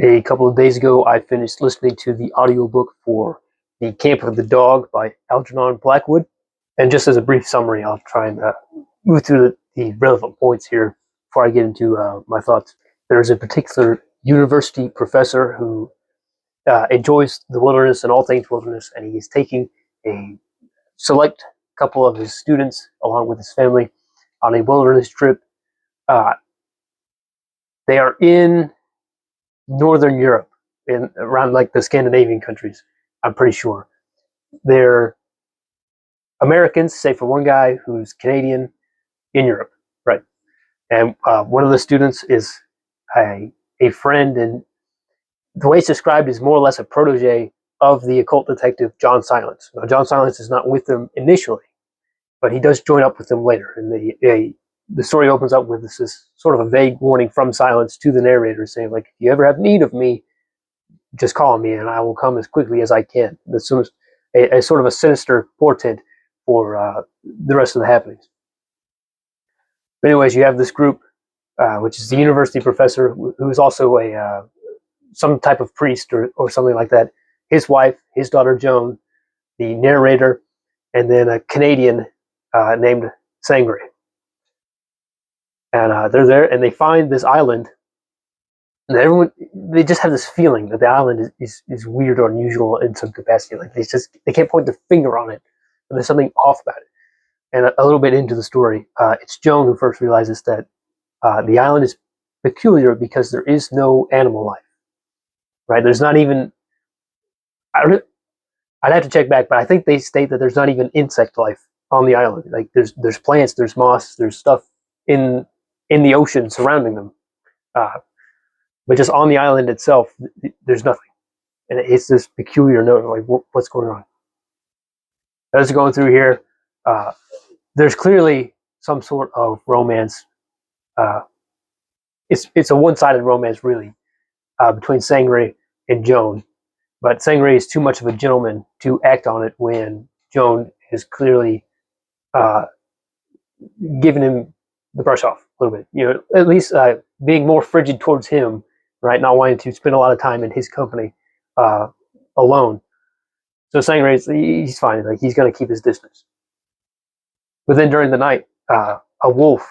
A couple of days ago, I finished listening to the audiobook for The Camp of the Dog by Algernon Blackwood. And just as a brief summary, I'll try and move through the relevant points here before I get into my thoughts. There's a particular university professor who enjoys the wilderness and all things wilderness, and he is taking a select couple of his students, along with his family, on a wilderness trip. They are in Northern Europe, around like the Scandinavian countries, I'm pretty sure. They're Americans, save for one guy who's Canadian in Europe, right? And one of the students is a friend, and the way it's described is more or less a protege of the occult detective John Silence. Now, John Silence is not with them initially, but he does join up with them later. And the story opens up with this sort of a vague warning from Silence to the narrator saying, like, if you ever have need of me, just call me and I will come as quickly as I can. That's sort of a sinister portent for the rest of the happenings. But anyways, you have this group, which is the university professor, who is also some type of priest or something like that. His wife, his daughter Joan, the narrator, and then a Canadian named Sangre. And they're there, and they find this island, and they just have this feeling that the island is weird or unusual in some capacity. Like they can't point their finger on it, but there's something off about it. And a little bit into the story, it's Joan who first realizes that the island is peculiar because there is no animal life. Right? There's not even. I'd have to check back, but I think they state that there's not even insect life on the island. Like there's plants, there's moss, there's stuff in the ocean surrounding them, but just on the island itself, there's nothing, and it's this peculiar note of like what's going on. As going through here, there's clearly some sort of romance. It's a one-sided romance, really, between Sangre and Joan, but Sangre is too much of a gentleman to act on it when Joan is clearly giving him the brush off a little bit, at least being more frigid towards him, right? Not wanting to spend a lot of time in his company alone. So Sangre, he's fine, like he's going to keep his distance. But then during the night, a wolf,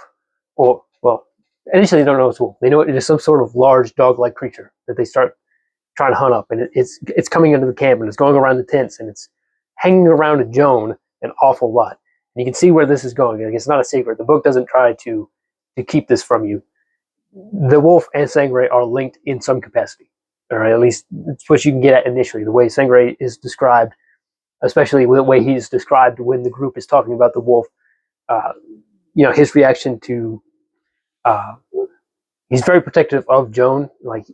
initially they don't know it's a wolf. They know it is some sort of large dog-like creature that they start trying to hunt up, and it's coming into the camp, and it's going around the tents, and it's hanging around Joan an awful lot. And you can see where this is going. Like, it's not a secret. The book doesn't try to keep this from you. The wolf and Sangre are linked in some capacity, or at least that's what you can get at initially. The way Sangre is described, especially the way he's described when the group is talking about the wolf, his reaction to, he's very protective of Joan. Like,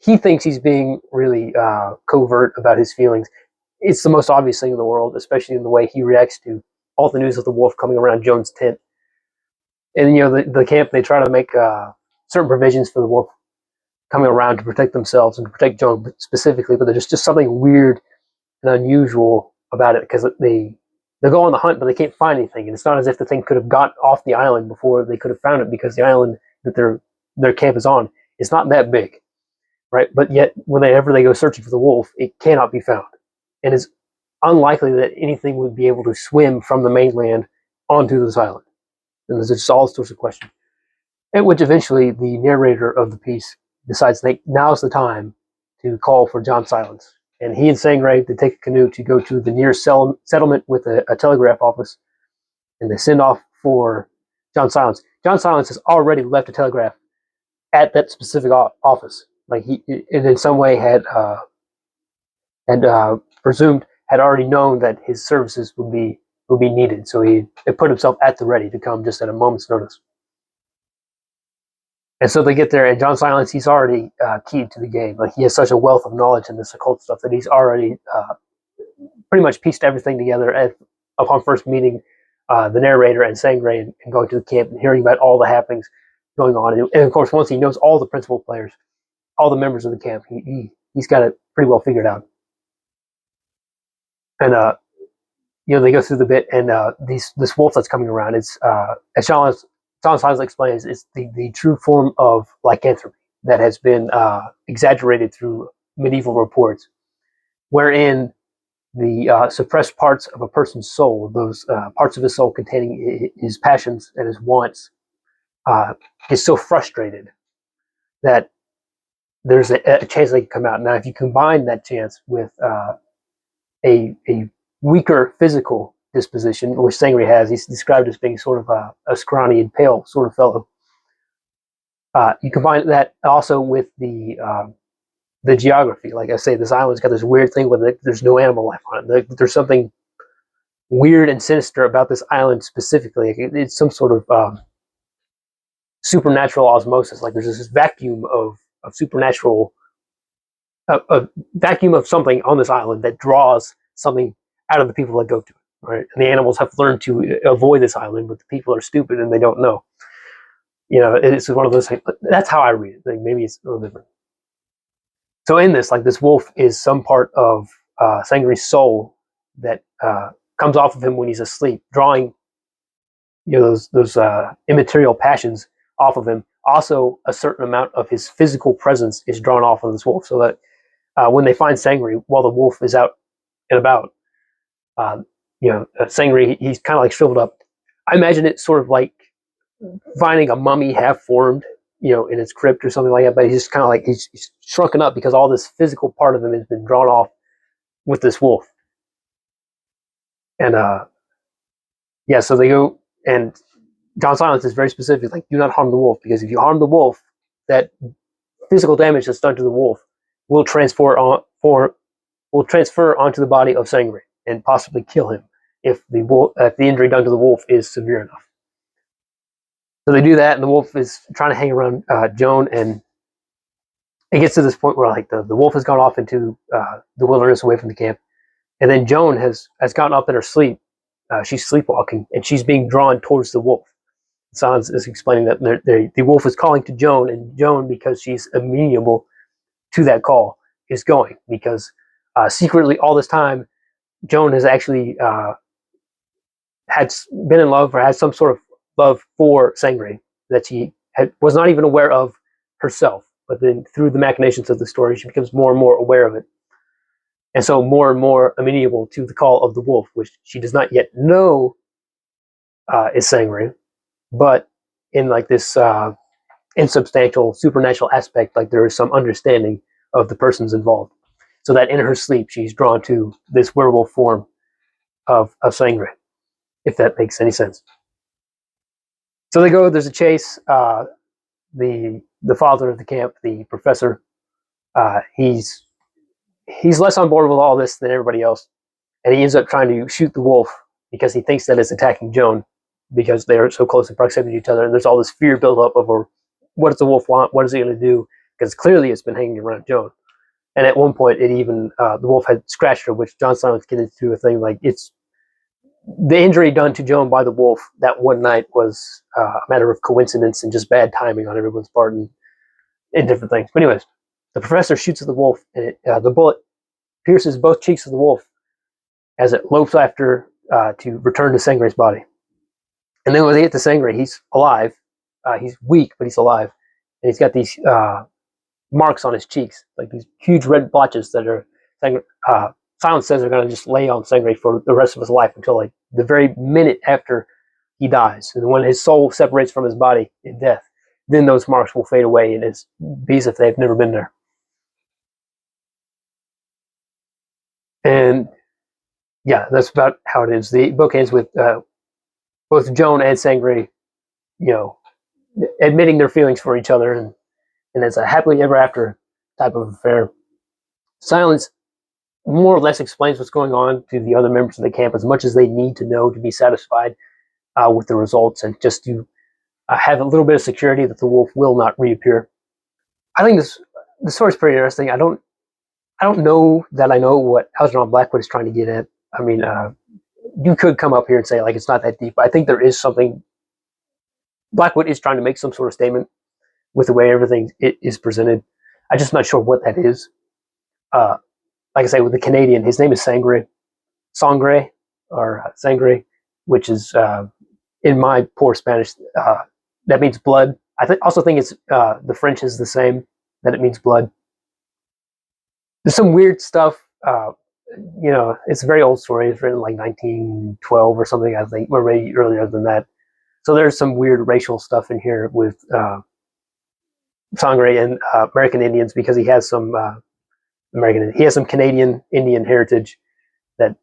he thinks he's being really covert about his feelings. It's the most obvious thing in the world, especially in the way he reacts to all the news of the wolf coming around Joan's tent. And the camp, they try to make certain provisions for the wolf coming around to protect themselves and to protect Joan specifically, but there's just something weird and unusual about it, because they go on the hunt, but they can't find anything, and it's not as if the thing could have got off the island before they could have found it, because the island that their camp is on is not that big, right? But yet, whenever they go searching for the wolf, it cannot be found, and it's unlikely that anything would be able to swim from the mainland onto this island. And there's just all sorts of questions. At which eventually the narrator of the piece decides now's the time to call for John Silence. And he and Sangre, they take a canoe to go to the nearest settlement with a telegraph office, and they send off for John Silence. John Silence has already left a telegraph at that specific office. Like he, in some way, had presumed, had already known that his services would be needed, so he put himself at the ready to come just at a moment's notice. And so they get there, and John Silence, he's already keyed to the game. Like, he has such a wealth of knowledge in this occult stuff that he's already pretty much pieced everything together upon first meeting the narrator and Sangre and going to the camp and hearing about all the happenings going on. And of course, once he knows all the principal players, all the members of the camp, he's got it pretty well figured out. And they go through the bit, and this wolf that's coming around, it's as John Silence explains, it's the true form of lycanthropy. that has been exaggerated through medieval reports, wherein the suppressed parts of a person's soul, those parts of his soul containing his passions and his wants, is so frustrated that there's a chance they can come out. Now, if you combine that chance with a weaker physical disposition, which Sangre has, he's described as being sort of a scrawny and pale sort of fellow. You combine that also with the geography. Like I say, this island's got this weird thing where there's no animal life on it. There's something weird and sinister about this island specifically. It's some sort of supernatural osmosis. Like there's this vacuum of supernatural, a vacuum of something on this island that draws something out of the people that go to it. Right, and the animals have learned to avoid this island, but the people are stupid and they don't know. You know, it's one of those things. That's how I read it. Like maybe it's a little different. So in this, like this wolf is some part of Sangre's soul that comes off of him when he's asleep, drawing those immaterial passions off of him. Also, a certain amount of his physical presence is drawn off of this wolf, so that when they find Sangre while the wolf is out and about, Sangre, he's kind of like shriveled up. I imagine it sort of like finding a mummy half formed, in its crypt or something like that, but he's just kind of like, he's shrunken up because all this physical part of him has been drawn off with this wolf. And, so they go, and John Silence is very specific, like, do not harm the wolf, because if you harm the wolf, that physical damage that's done to the wolf will transfer onto the body of Sangre and possibly kill him if the injury done to the wolf is severe enough. So they do that, and the wolf is trying to hang around Joan, and it gets to this point where like the wolf has gone off into the wilderness away from the camp, and then Joan has gotten up in her sleep. She's sleepwalking, and she's being drawn towards the wolf. Silence is explaining that the wolf is calling to Joan, and Joan, because she's amenable to that call, is going, because secretly all this time, Joan has actually had been in love or had some sort of love for Sangre that she was not even aware of herself. But then through the machinations of the story, she becomes more and more aware of it. And so more and more amenable to the call of the wolf, which she does not yet know is Sangre, but in like this insubstantial, supernatural aspect, like there is some understanding of the persons involved. So that in her sleep, she's drawn to this werewolf form of Sangre, if that makes any sense. So they go, there's a chase. The father of the camp, the professor, he's less on board with all this than everybody else. And he ends up trying to shoot the wolf because he thinks that it's attacking Joan because they are so close in proximity to each other. And there's all this fear built up over what does the wolf want? What is he going to do? Because clearly it's been hanging around Joan. And at one point, it even, the wolf had scratched her, which John Silence gets into a thing like it's the injury done to Joan by the wolf that one night was a matter of coincidence and just bad timing on everyone's part and different things. But anyways, the professor shoots at the wolf, and the bullet pierces both cheeks of the wolf as it lopes after to return to Sangre's body. And then when they get to Sangre, he's alive. He's weak, but he's alive. And he's got these marks on his cheeks, like these huge red blotches that are Silence says are going to just lay on Sangre for the rest of his life until like the very minute after he dies. And when his soul separates from his body in death, then those marks will fade away and it's be as if they've never been there. And yeah, that's about how it ends. The book ends with both Joan and Sangre, admitting their feelings for each other, and it's a happily ever after type of affair. Silence more or less explains what's going on to the other members of the camp as much as they need to know to be satisfied with the results, and just to have a little bit of security that the wolf will not reappear. I think the story's pretty interesting. I don't know that I know what Algernon Blackwood is trying to get at. I mean, you could come up here and say like it's not that deep, but I think there is something. Blackwood is trying to make some sort of statement with the way everything is presented. I'm just not sure what that is. Like I say, with the Canadian, his name is Sangre, which is in my poor Spanish, that means blood. also think it's the French is the same, that it means blood. There's some weird stuff. It's a very old story. It's written like 1912 or something, I think, or maybe earlier than that. So there's some weird racial stuff in here with Sangre and American Indians, because he has some Canadian Indian heritage that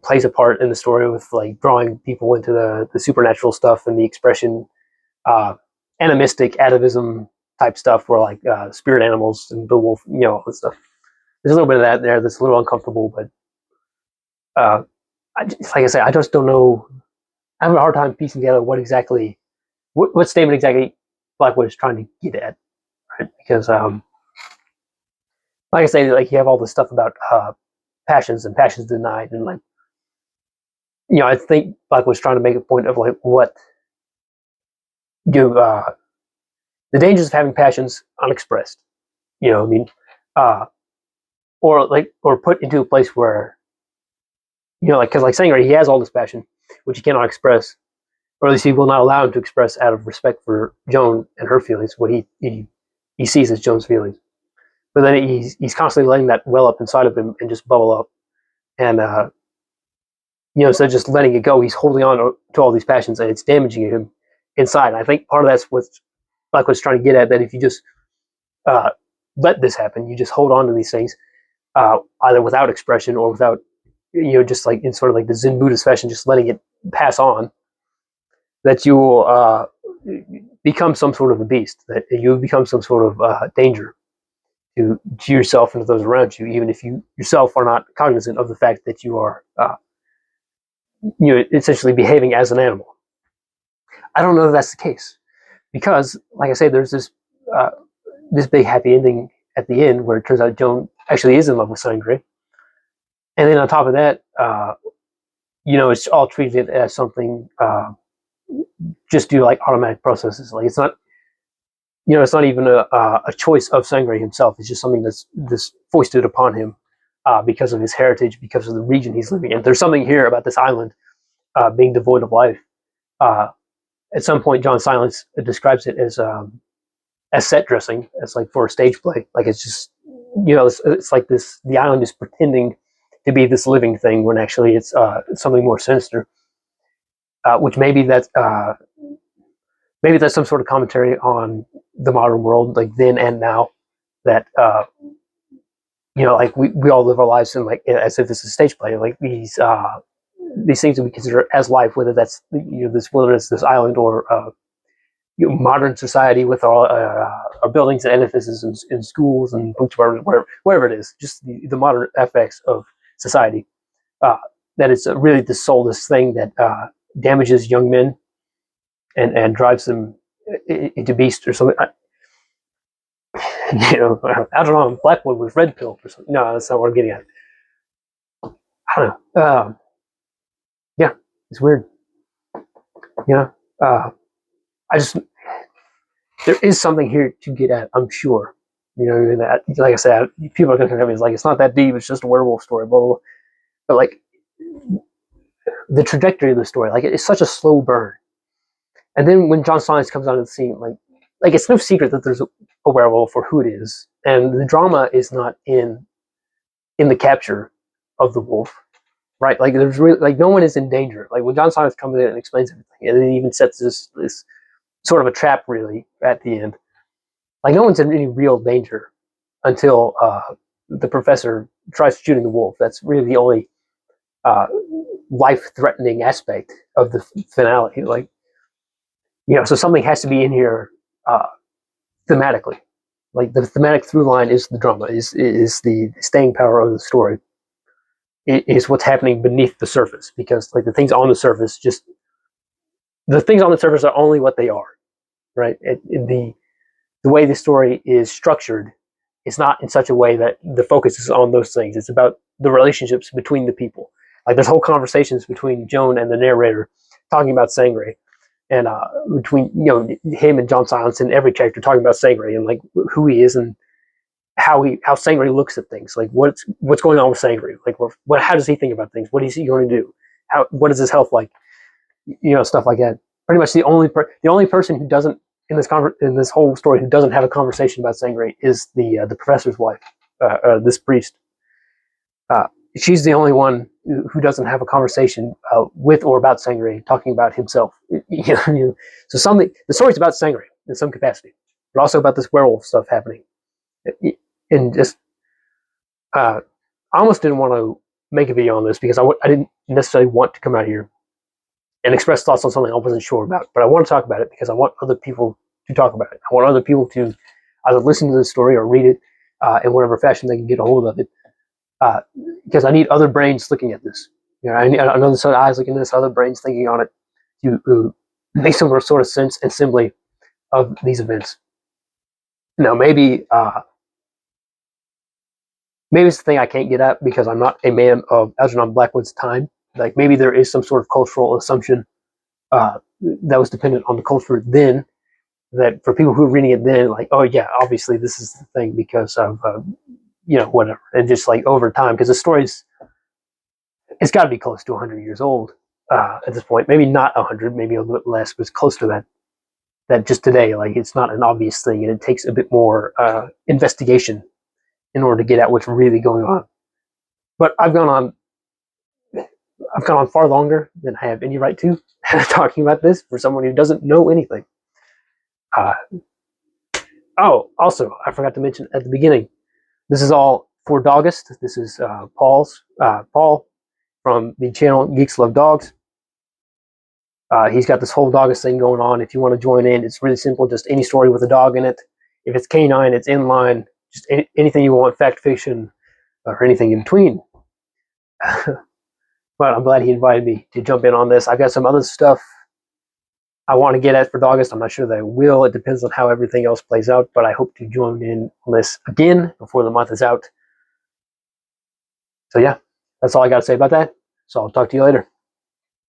plays a part in the story, with like drawing people into the supernatural stuff and the expression, animistic atavism type stuff, where like spirit animals and the wolf, all this stuff. There's a little bit of that there that's a little uncomfortable, but like I say, I just don't know. I have a hard time piecing together what statement exactly Blackwood is trying to get at, right? Because, like I say, like you have all this stuff about passions and passions denied, and like, I think Blackwood's trying to make a point of like what the dangers of having passions unexpressed. Or put into a place where, because like Sangre, he has all this passion, which he cannot express, or at least he will not allow him to express out of respect for Joan and her feelings, what he sees as Joan's feelings. But then he's constantly letting that well up inside of him and just bubble up. And, instead of just letting it go, he's holding on to all these passions, and it's damaging him inside. And I think part of that's what Blackwood's trying to get at, that if you just let this happen, you just hold on to these things, either without expression or without, just like in sort of like the Zen Buddhist fashion, just letting it pass on, that you will become some sort of a beast, that you become some sort of danger to yourself and to those around you, even if you yourself are not cognizant of the fact that you are, essentially behaving as an animal. I don't know if that's the case, because, like I say, there's this big happy ending at the end where it turns out Joan actually is in love with Sangre. And then on top of that, it's all treated as something just due to like automatic processes. Like it's not even a choice of Sangre himself. It's just something that's foisted upon him because of his heritage, because of the region he's living in. There's something here about this island being devoid of life. At some point, John Silence describes it as set dressing, as like for a stage play. Like it's just, it's like this, the island is pretending to be this living thing when actually it's something more sinister, which maybe that's some sort of commentary on the modern world, like then and now, that like we all live our lives in like as if it's a stage play. Like these things that we consider as life, whether that's this wilderness, this island, or modern society with our buildings and edifices and schools and police departments, whatever it is, just the modern effects of society. That it's really this soulless thing that damages young men and drives them into beasts or something. I don't know. Blackwood was red pill or something. No, that's not what I'm getting at. I don't know. Yeah, it's weird. There is something here to get at, I'm sure. That, like I said, people are going to come at me, it's like, it's not that deep, it's just a werewolf story, blah, blah, blah. But like, the trajectory of the story, like, it's such a slow burn. And then when John Silence comes onto the scene, like it's no secret that there's a werewolf, or who it is. And the drama is not in the capture of the wolf, right? Like, there's really, like, no one is in danger. Like, when John Silence comes in and explains everything, and then he even sets this sort of a trap, really, at the end. Like, no one's in any real danger until the professor tries shooting the wolf. That's really the only life-threatening aspect of the finale. Like, so something has to be in here thematically. Like, the thematic through line is the drama, is the staying power of the story. It is what's happening beneath the surface, because like the things on the surface are only what they are, right? The way the story is structured is not in such a way that the focus is on those things. It's about the relationships between the people. Like, there's whole conversations between Joan and the narrator talking about Sangre, and between him and John Silence, and every character talking about Sangre and like who he is and how Sangre looks at things. Like, what's going on with Sangre? Like, how does he think about things? What is he going to do? What is his health like? Stuff like that. Pretty much the only person who doesn't in this whole story who doesn't have a conversation about Sangre is the professor's wife, this priest. She's the only one who doesn't have a conversation with or about Sangre, talking about himself. So the story's about Sangre in some capacity, but also about this werewolf stuff happening. And just, I almost didn't want to make a video on this because I didn't necessarily want to come out here and express thoughts on something I wasn't sure about. But I want to talk about it because I want other people to talk about it. I want other people to either listen to the story or read it in whatever fashion they can get a hold of it. Because I need other brains looking at this. I need another set of eyes looking at this, other brains thinking on it to make some sort of sense and assembly of these events. Now, maybe it's the thing I can't get at because I'm not a man of Algernon Blackwood's time. Like maybe there is some sort of cultural assumption that was dependent on the culture then, that for people who are reading it then, like, oh yeah, obviously this is the thing because of whatever, and just like over time, because the story's it's got to be close to 100 years old at this point. Maybe not 100, maybe a little bit less, but it's close to that. That just today, like, it's not an obvious thing, and it takes a bit more investigation in order to get at what's really going on. But I've gone on far longer than I have any right to talking about this for someone who doesn't know anything. Also, I forgot to mention at the beginning, this is all for DOGust. This is Paul from the channel Geeks Love Dogs. He's got this whole DOGust thing going on. If you want to join in, it's really simple. Just any story with a dog in it. If it's canine, it's inline. Just anything you want, fact, fiction, or anything in between. But I'm glad he invited me to jump in on this. I've got some other stuff I want to get at for DOGust. I'm not sure that I will. It depends on how everything else plays out, but I hope to join in on this again before the month is out. So yeah, that's all I got to say about that. So I'll talk to you later.